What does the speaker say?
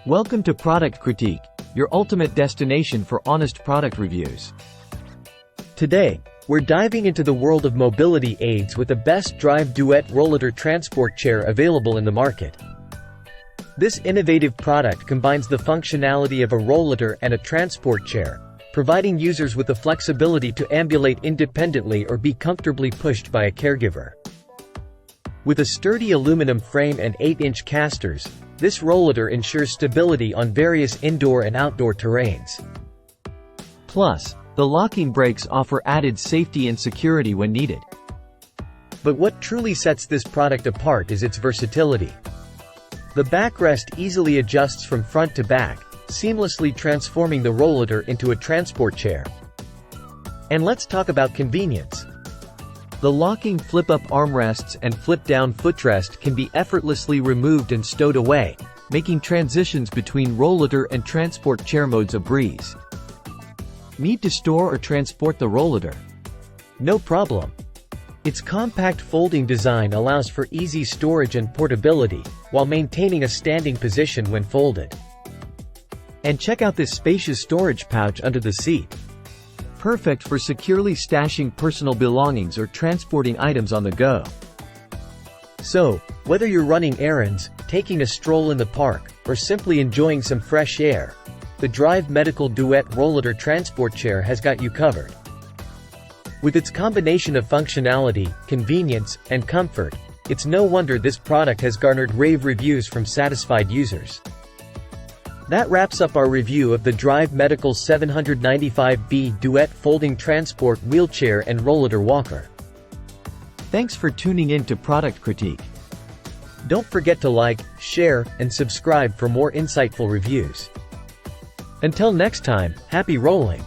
Welcome to Product Critique, your ultimate destination for honest product reviews. Today, we're diving into the world of mobility aids with the best drive Duet Rollator transport chair available in the market. This innovative product combines the functionality of a rollator and a transport chair, providing users with the flexibility to ambulate independently or be comfortably pushed by a caregiver. With a sturdy aluminum frame and 8-inch casters, this rollator ensures stability on various indoor and outdoor terrains. Plus, the locking brakes offer added safety and security when needed. But what truly sets this product apart is its versatility. The backrest easily adjusts from front to back, seamlessly transforming the rollator into a transport chair. And let's talk about convenience. The locking flip-up armrests and flip-down footrest can be effortlessly removed and stowed away, making transitions between rollator and transport chair modes a breeze. Need to store or transport the rollator? No problem. Its compact folding design allows for easy storage and portability, while maintaining a standing position when folded. And check out this spacious storage pouch under the seat. Perfect for securely stashing personal belongings or transporting items on the go. So, whether you're running errands, taking a stroll in the park, or simply enjoying some fresh air, the Drive Medical Duet Rollator Transport Chair has got you covered. With its combination of functionality, convenience, and comfort, it's no wonder this product has garnered rave reviews from satisfied users. That wraps up our review of the Drive Medical 795B Duet Folding Transport Wheelchair and Rollator Walker. Thanks for tuning in to Product Critique. Don't forget to like, share, and subscribe for more insightful reviews. Until next time, happy rolling!